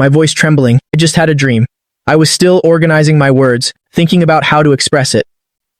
my voice trembling. I just had a dream. I was still organizing my words, thinking about how to express it.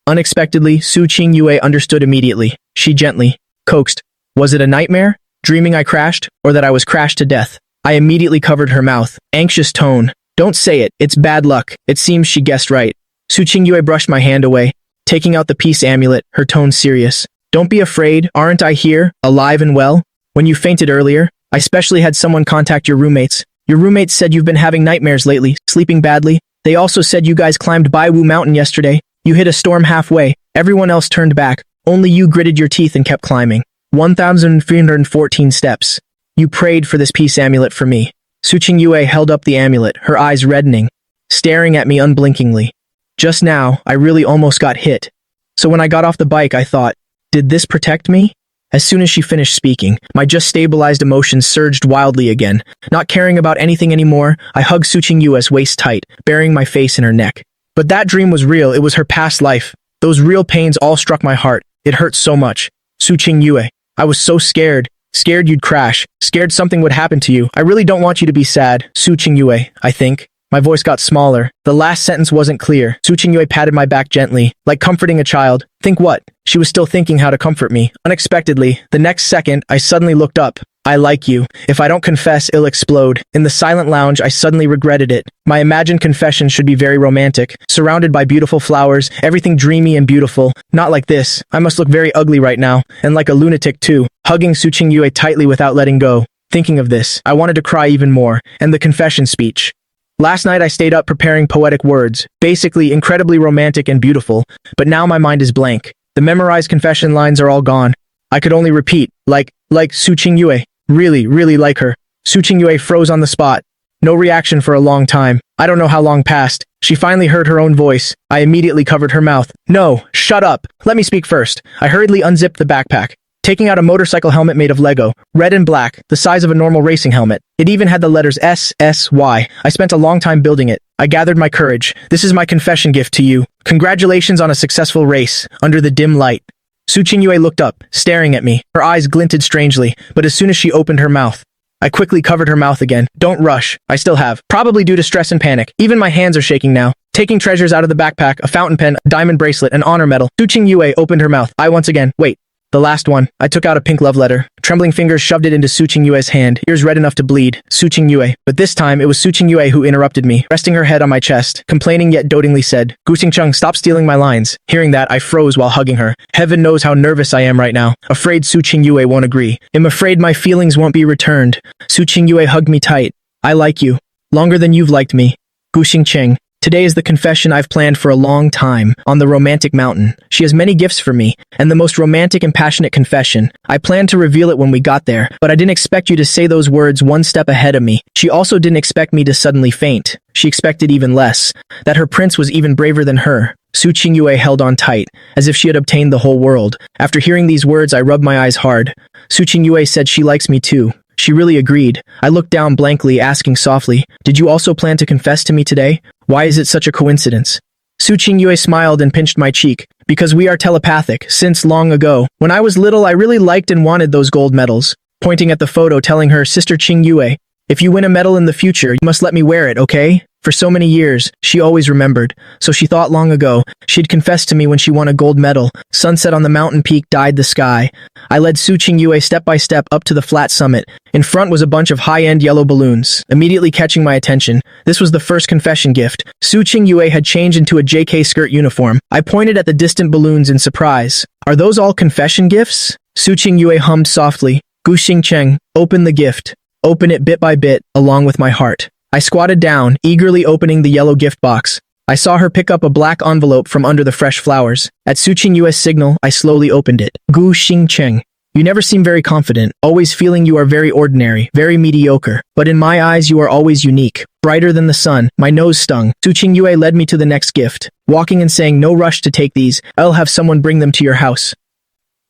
Unexpectedly, Su Qingyue understood immediately. She gently coaxed. Was it a nightmare? Dreaming I crashed? Or that I was crashed to death? I immediately covered her mouth. Anxious tone. Don't say it. It's bad luck. It seems she guessed right. Su Qingyue brushed my hand away, taking out the peace amulet, her tone serious. Don't be afraid. Aren't I here, alive and well? When you fainted earlier, I specially had someone contact your roommates. Your roommates said you've been having nightmares lately, sleeping badly. They also said you guys climbed Baiwu Mountain yesterday. You hit a storm halfway. Everyone else turned back. Only you gritted your teeth and kept climbing. 1,314 steps. You prayed for this peace amulet for me. Su Qingyue held up the amulet, her eyes reddening, staring at me unblinkingly. Just now, I really almost got hit. So when I got off the bike, I thought, did this protect me? As soon as she finished speaking, my just stabilized emotions surged wildly again. Not caring about anything anymore, I hugged Su Qingyue's waist tight, burying my face in her neck. But that dream was real. It was her past life. Those real pains all struck my heart. It hurt so much. Su Qingyue, I was so scared. Scared you'd crash. Scared something would happen to you. I really don't want you to be sad. Su Qingyue, I think. My voice got smaller. The last sentence wasn't clear. Su Qingyue patted my back gently, like comforting a child. Think what? She was still thinking how to comfort me. Unexpectedly, the next second, I suddenly looked up. I like you. If I don't confess, it'll explode. In the silent lounge, I suddenly regretted it. My imagined confession should be very romantic, surrounded by beautiful flowers, everything dreamy and beautiful. Not like this. I must look very ugly right now, and like a lunatic too. Hugging Su Qingyue tightly without letting go. Thinking of this, I wanted to cry even more. And the confession speech. Last night I stayed up preparing poetic words, basically incredibly romantic and beautiful, but now my mind is blank. The memorized confession lines are all gone. I could only repeat, like Su Qingyue. Really like her. Su Qingyue froze on the spot. No reaction for a long time. I don't know how long passed. She finally heard her own voice. I immediately covered her mouth. No, shut up. Let me speak first. I hurriedly unzipped the backpack, taking out a motorcycle helmet made of Lego, red and black, the size of a normal racing helmet. It even had the letters SSY. I spent a long time building it. I gathered my courage. This is my confession gift to you. Congratulations on a successful race, under the dim light. Su Qingyue looked up, staring at me. Her eyes glinted strangely, but as soon as she opened her mouth, I quickly covered her mouth again. Don't rush. I still have. Probably due to stress and panic. Even my hands are shaking now. Taking treasures out of the backpack, a fountain pen, a diamond bracelet, an honor medal. Su Qingyue opened her mouth. I once again, wait. The last one. I took out a pink love letter. Trembling fingers shoved it into Su Qingyue's hand, ears red enough to bleed. Su Qingyue. But this time, it was Su Qingyue who interrupted me, resting her head on my chest, complaining yet dotingly said, Gu Xingcheng, stop stealing my lines. Hearing that, I froze while hugging her. Heaven knows how nervous I am right now. Afraid Su Qingyue won't agree. I'm afraid my feelings won't be returned. Su Qingyue hugged me tight. I like you. Longer than you've liked me. Gu Xingcheng. Today is the confession I've planned for a long time, on the romantic mountain. She has many gifts for me, and the most romantic and passionate confession. I planned to reveal it when we got there, but I didn't expect you to say those words one step ahead of me. She also didn't expect me to suddenly faint. She expected even less, that her prince was even braver than her. Su Qingyue held on tight, as if she had obtained the whole world. After hearing these words, I rubbed my eyes hard. Su Qingyue said she likes me too. She really agreed. I looked down blankly, asking softly, Did you also plan to confess to me today? Why is it such a coincidence? Su Qingyue smiled and pinched my cheek. Because we are telepathic, since long ago. When I was little, I really liked and wanted those gold medals. Pointing at the photo, telling her, Sister Qingyue, if you win a medal in the future, you must let me wear it, okay? For so many years, she always remembered. So she thought long ago, she'd confess to me when she won a gold medal. Sunset on the mountain peak dyed the sky. I led Su Qingyue step by step up to the flat summit. In front was a bunch of high-end yellow balloons, immediately catching my attention. This was the first confession gift. Su Qingyue had changed into a JK skirt uniform. I pointed at the distant balloons in surprise. Are those all confession gifts? Su Qingyue hummed softly. Gu Xingcheng, open the gift. Open it bit by bit, along with my heart. I squatted down, eagerly opening the yellow gift box. I saw her pick up a black envelope from under the fresh flowers. At Su Qingyue's signal, I slowly opened it. Gu Xingcheng. You never seem very confident, always feeling you are very ordinary, very mediocre. But in my eyes, you are always unique. Brighter than the sun. My nose stung. Su Qingyue led me to the next gift, walking and saying, No rush to take these. I'll have someone bring them to your house.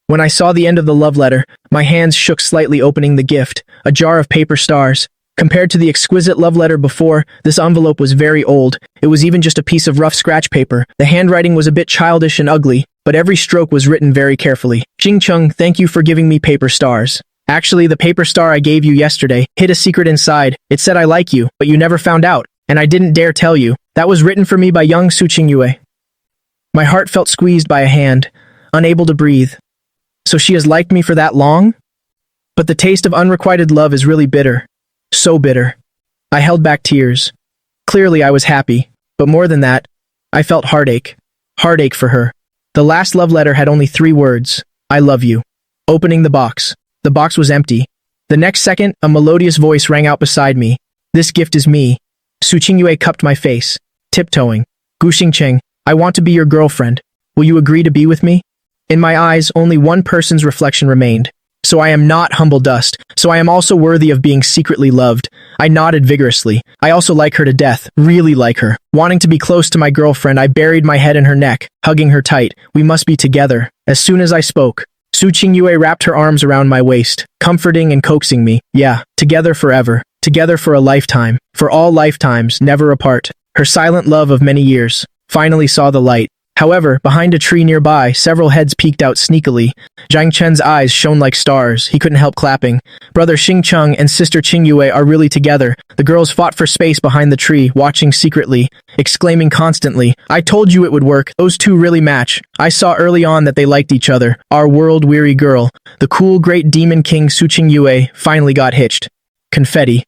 When I saw the end of the love letter, my hands shook slightly opening the gift, a jar of paper stars. Compared to the exquisite love letter before, this envelope was very old. It was even just a piece of rough scratch paper. The handwriting was a bit childish and ugly, but every stroke was written very carefully. Jingcheng, thank you for giving me paper stars. Actually, the paper star I gave you yesterday hid a secret inside. It said I like you, but you never found out, and I didn't dare tell you. That was written for me by young Su Qingyue. My heart felt squeezed by a hand, unable to breathe. So she has liked me for that long? But the taste of unrequited love is really bitter. So bitter. I held back tears. Clearly I was happy, but more than that, I felt heartache. Heartache for her. The last love letter had only 3 words. I love you. Opening the box. The box was empty. The next second, a melodious voice rang out beside me. This gift is me. Su Qingyue cupped my face, tiptoeing. Gu Xingcheng, I want to be your girlfriend. Will you agree to be with me? In my eyes, only one person's reflection remained. So I am not humble dust. So I am also worthy of being secretly loved. I nodded vigorously. I also like her to death, really like her. Wanting to be close to my girlfriend, I buried my head in her neck, hugging her tight. We must be together. As soon as I spoke, Su Qingyue wrapped her arms around my waist, comforting and coaxing me. Yeah, together forever. Together for a lifetime. For all lifetimes, never apart. Her silent love of many years finally saw the light. However, behind a tree nearby, several heads peeked out sneakily. Zhang Chen's eyes shone like stars. He couldn't help clapping. Brother Xingcheng and sister Qingyue are really together. The girls fought for space behind the tree, watching secretly, exclaiming constantly, I told you it would work. Those two really match. I saw early on that they liked each other. Our world-weary girl, the cool great demon king Su Qingyue, finally got hitched. Confetti.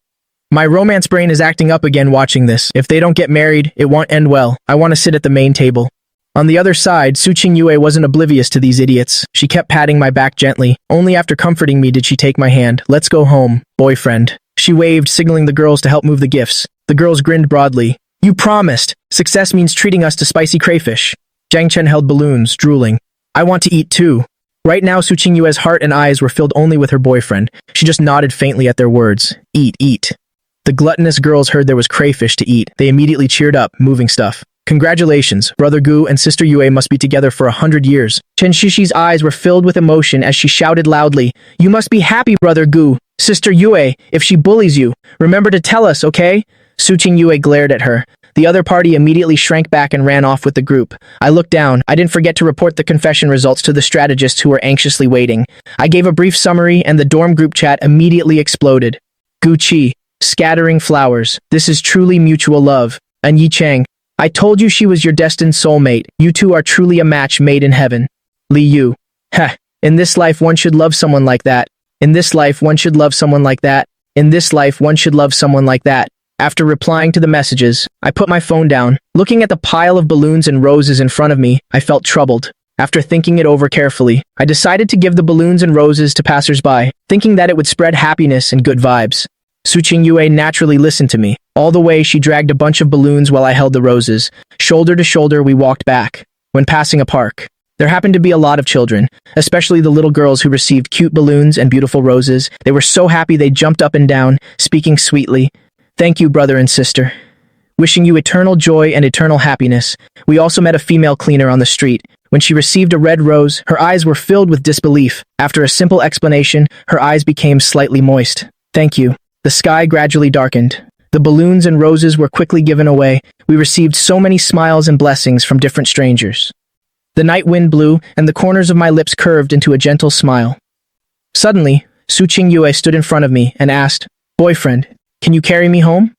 My romance brain is acting up again watching this. If they don't get married, it won't end well. I want to sit at the main table. On the other side, Su Qingyue wasn't oblivious to these idiots. She kept patting my back gently. Only after comforting me did she take my hand. Let's go home, boyfriend. She waved, signaling the girls to help move the gifts. The girls grinned broadly. You promised. Success means treating us to spicy crayfish. Zhang Chen held balloons, drooling. I want to eat too. Right now, Su Qingyue's heart and eyes were filled only with her boyfriend. She just nodded faintly at their words. Eat, eat. The gluttonous girls heard there was crayfish to eat. They immediately cheered up, moving stuff. Congratulations, Brother Gu and Sister Yue must be together for 100 years. Chen Shishi's eyes were filled with emotion as she shouted loudly, You must be happy, Brother Gu. Sister Yue, if she bullies you, remember to tell us, okay? Su Qingyue glared at her. The other party immediately shrank back and ran off with the group. I looked down. I didn't forget to report the confession results to the strategists who were anxiously waiting. I gave a brief summary and the dorm group chat immediately exploded. Gu Qi, scattering flowers. This is truly mutual love. And Yi Chang, I told you she was your destined soulmate. You two are truly a match made in heaven. Li Yu. Heh. In this life one should love someone like that. In this life one should love someone like that. In this life one should love someone like that. After replying to the messages, I put my phone down. Looking at the pile of balloons and roses in front of me, I felt troubled. After thinking it over carefully, I decided to give the balloons and roses to passersby, thinking that it would spread happiness and good vibes. Su Qingyue naturally listened to me. All the way, she dragged a bunch of balloons while I held the roses. Shoulder to shoulder, we walked back. When passing a park, there happened to be a lot of children, especially the little girls who received cute balloons and beautiful roses. They were so happy they jumped up and down, speaking sweetly. Thank you, brother and sister. Wishing you eternal joy and eternal happiness. We also met a female cleaner on the street. When she received a red rose, her eyes were filled with disbelief. After a simple explanation, her eyes became slightly moist. Thank you. The sky gradually darkened. The balloons and roses were quickly given away. We received so many smiles and blessings from different strangers. The night wind blew, and the corners of my lips curved into a gentle smile. Suddenly, Su Qingyue stood in front of me and asked, Boyfriend, can you carry me home?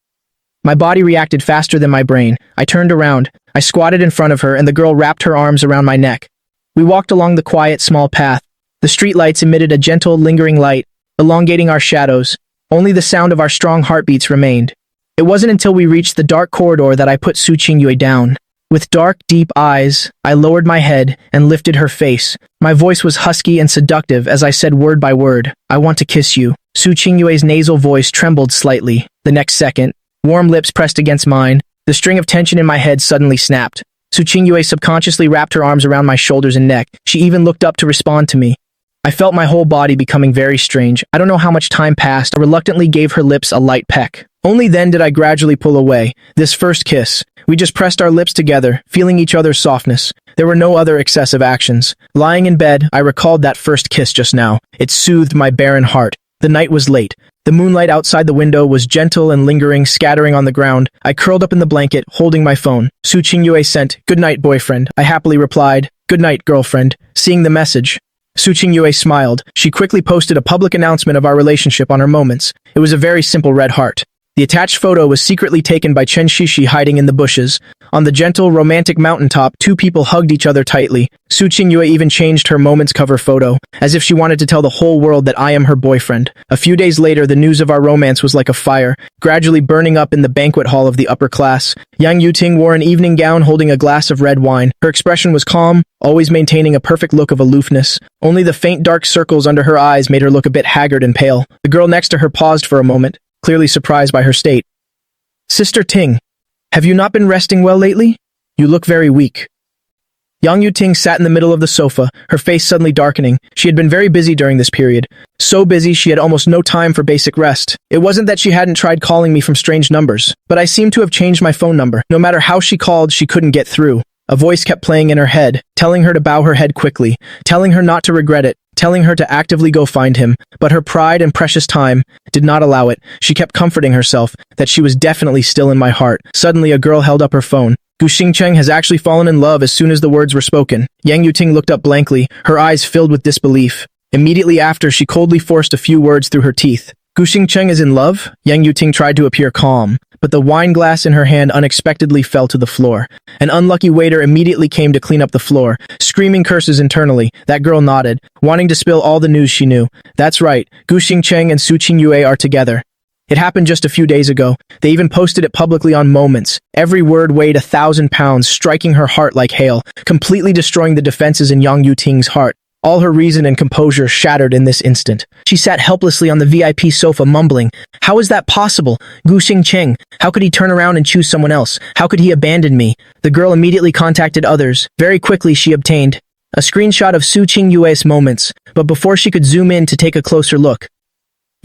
My body reacted faster than my brain. I turned around. I squatted in front of her, and the girl wrapped her arms around my neck. We walked along the quiet, small path. The streetlights emitted a gentle, lingering light, elongating our shadows. Only the sound of our strong heartbeats remained. It wasn't until we reached the dark corridor that I put Su Qingyue down. With dark, deep eyes, I lowered my head and lifted her face. My voice was husky and seductive as I said word by word, I want to kiss you. Su Qingyue's nasal voice trembled slightly. The next second, warm lips pressed against mine. The string of tension in my head suddenly snapped. Su Qingyue subconsciously wrapped her arms around my shoulders and neck. She even looked up to respond to me. I felt my whole body becoming very strange. I don't know how much time passed. I reluctantly gave her lips a light peck. Only then did I gradually pull away. This first kiss. We just pressed our lips together, feeling each other's softness. There were no other excessive actions. Lying in bed, I recalled that first kiss just now. It soothed my barren heart. The night was late. The moonlight outside the window was gentle and lingering, scattering on the ground. I curled up in the blanket, holding my phone. Su Qingyue sent, Good night, boyfriend. I happily replied, Good night, girlfriend. Seeing the message, Su Qingyue smiled. She quickly posted a public announcement of our relationship on her Moments. It was a very simple red heart. The attached photo was secretly taken by Chen Shishi hiding in the bushes. On the gentle, romantic mountaintop, two people hugged each other tightly. Su Qingyue even changed her Moments cover photo, as if she wanted to tell the whole world that I am her boyfriend. A few days later, the news of our romance was like a fire, gradually burning up in the banquet hall of the upper class. Yang Yuting wore an evening gown holding a glass of red wine. Her expression was calm, always maintaining a perfect look of aloofness. Only the faint dark circles under her eyes made her look a bit haggard and pale. The girl next to her paused for a moment, clearly surprised by her state. Sister Ting, have you not been resting well lately? You look very weak. Yang Yuting sat in the middle of the sofa, her face suddenly darkening. She had been very busy during this period. So busy she had almost no time for basic rest. It wasn't that she hadn't tried calling me from strange numbers, but I seemed to have changed my phone number. No matter how she called, she couldn't get through. A voice kept playing in her head, telling her to bow her head quickly, telling her not to regret it, telling her to actively go find him, but her pride and precious time did not allow it. She kept comforting herself that she was definitely still in my heart. Suddenly, a girl held up her phone. Gu Xingcheng has actually fallen in love as soon as the words were spoken. Yang Yuting looked up blankly, her eyes filled with disbelief. Immediately after, she coldly forced a few words through her teeth. Gu Xingcheng is in love? Yang Yuting tried to appear calm, but the wine glass in her hand unexpectedly fell to the floor. An unlucky waiter immediately came to clean up the floor, screaming curses internally. That girl nodded, wanting to spill all the news she knew. That's right, Gu Xingcheng and Su Qingyue are together. It happened just a few days ago. They even posted it publicly on Moments. Every word weighed 1,000 pounds, striking her heart like hail, completely destroying the defenses in Yang Yuting's heart. All her reason and composure shattered in this instant. She sat helplessly on the VIP sofa mumbling, "How is that possible? Gu Xingcheng, how could he turn around and choose someone else? How could he abandon me?" The girl immediately contacted others. Very quickly she obtained a screenshot of Su Qingyue's Moments, but before she could zoom in to take a closer look,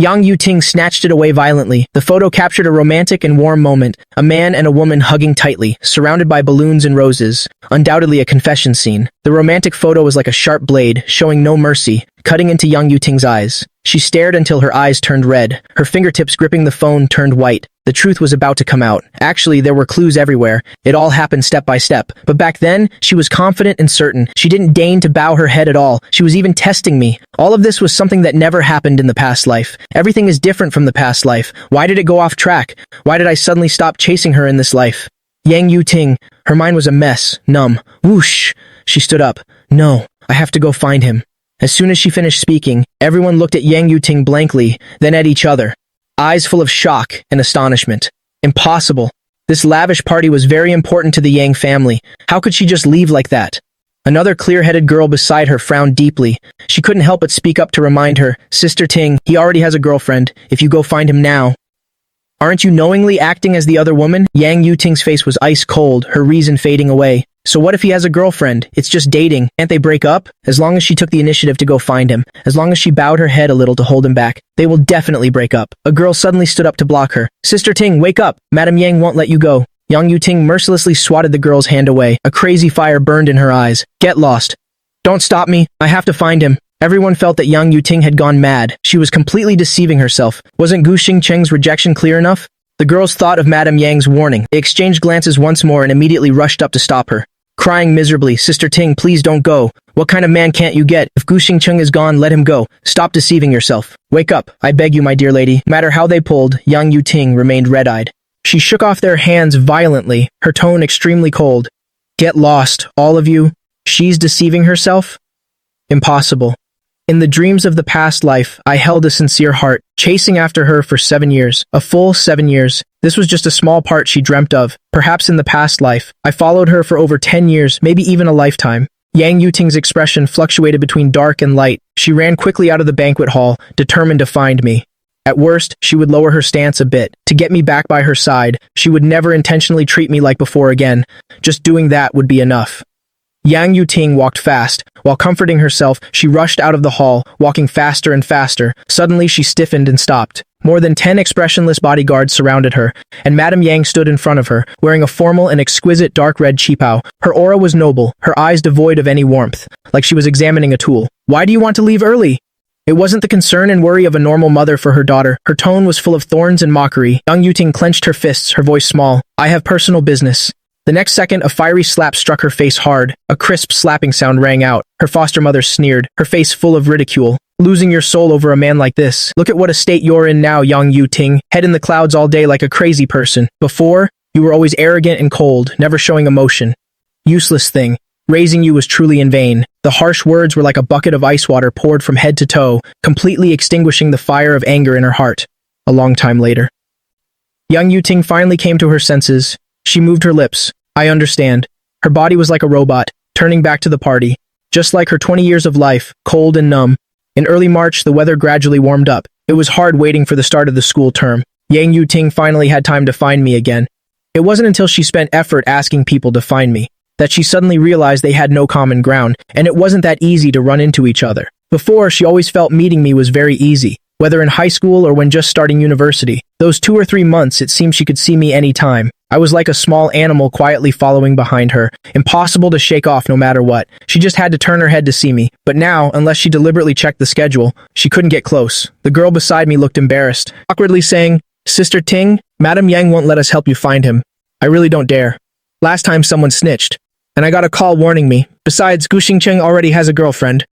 Yang Yuting snatched it away violently. The photo captured a romantic and warm moment, a man and a woman hugging tightly, surrounded by balloons and roses, undoubtedly a confession scene. The romantic photo was like a sharp blade, showing no mercy, cutting into Yang Yuting's eyes. She stared until her eyes turned red. Her fingertips gripping the phone turned white. The truth was about to come out. Actually, there were clues everywhere. It all happened step by step. But back then, she was confident and certain. She didn't deign to bow her head at all. She was even testing me. All of this was something that never happened in the past life. Everything is different from the past life. Why did it go off track? Why did I suddenly stop chasing her in this life? Yang Yuting, her mind was a mess, numb. Whoosh! She stood up. No, I have to go find him. As soon as she finished speaking, everyone looked at Yang Yuting blankly, then at each other, eyes full of shock and astonishment. Impossible. This lavish party was very important to the Yang family. How could she just leave like that? Another clear-headed girl beside her frowned deeply. She couldn't help but speak up to remind her, "Sister Ting, he already has a girlfriend. If you go find him now." Aren't you knowingly acting as the other woman? Yang Yuting's face was ice cold, her reason fading away. So what if he has a girlfriend? It's just dating. Can't they break up? As long as she took the initiative to go find him, as long as she bowed her head a little to hold him back, they will definitely break up. A girl suddenly stood up to block her. "Sister Ting, wake up! Madame Yang won't let you go." Yang Yuting mercilessly swatted the girl's hand away. A crazy fire burned in her eyes. "Get lost. Don't stop me. I have to find him." Everyone felt that Yang Yuting had gone mad. She was completely deceiving herself. Wasn't Gu Xingcheng's rejection clear enough? The girls thought of Madame Yang's warning. They exchanged glances once more and immediately rushed up to stop her. Crying miserably, "Sister Ting, please don't go. What kind of man can't you get? If Gu Xingcheng is gone, let him go. Stop deceiving yourself. Wake up, I beg you, my dear lady." No matter how they pulled, Yang Yuting remained red-eyed. She shook off their hands violently, her tone extremely cold. "Get lost, all of you. She's deceiving herself? Impossible. In the dreams of the past life, I held a sincere heart, chasing after her for 7 years. A full 7 years. This was just a small part she dreamt of. Perhaps in the past life, I followed her for over 10 years, maybe even a lifetime. Yang Yuting's expression fluctuated between dark and light. She ran quickly out of the banquet hall, determined to find me. At worst, she would lower her stance a bit, to get me back by her side. She would never intentionally treat me like before again. Just doing that would be enough. Yang Yuting walked fast. While comforting herself, she rushed out of the hall, walking faster and faster. Suddenly, she stiffened and stopped. More than 10 expressionless bodyguards surrounded her, and Madame Yang stood in front of her, wearing a formal and exquisite dark red qipao. Her aura was noble, her eyes devoid of any warmth, like she was examining a tool. "Why do you want to leave early?" It wasn't the concern and worry of a normal mother for her daughter. Her tone was full of thorns and mockery. Yang Yuting clenched her fists, her voice small. "I have personal business." The next second, a fiery slap struck her face hard. A crisp slapping sound rang out. Her foster mother sneered, her face full of ridicule. Losing your soul over a man like this. Look at what a state you're in now, Yang Yu-ting. Head in the clouds all day like a crazy person. Before, you were always arrogant and cold, never showing emotion. Useless thing. Raising you was truly in vain. The harsh words were like a bucket of ice water poured from head to toe, completely extinguishing the fire of anger in her heart. A long time later. Yang Yu-ting finally came to her senses. She moved her lips. I understand. Her body was like a robot, turning back to the party. Just like her 20 years of life, cold and numb. In early March, the weather gradually warmed up. It was hard waiting for the start of the school term. Yang Yu-ting finally had time to find me again. It wasn't until she spent effort asking people to find me that she suddenly realized they had no common ground, and it wasn't that easy to run into each other. Before, she always felt meeting me was very easy, whether in high school or when just starting university. Those 2 or 3 months, it seemed she could see me any time. I was like a small animal quietly following behind her, impossible to shake off no matter what. She just had to turn her head to see me. But now, unless she deliberately checked the schedule, she couldn't get close. The girl beside me looked embarrassed, awkwardly saying, Sister Ting, Madam Yang won't let us help you find him. I really don't dare. Last time someone snitched, and I got a call warning me. Besides, Gu Xingcheng already has a girlfriend.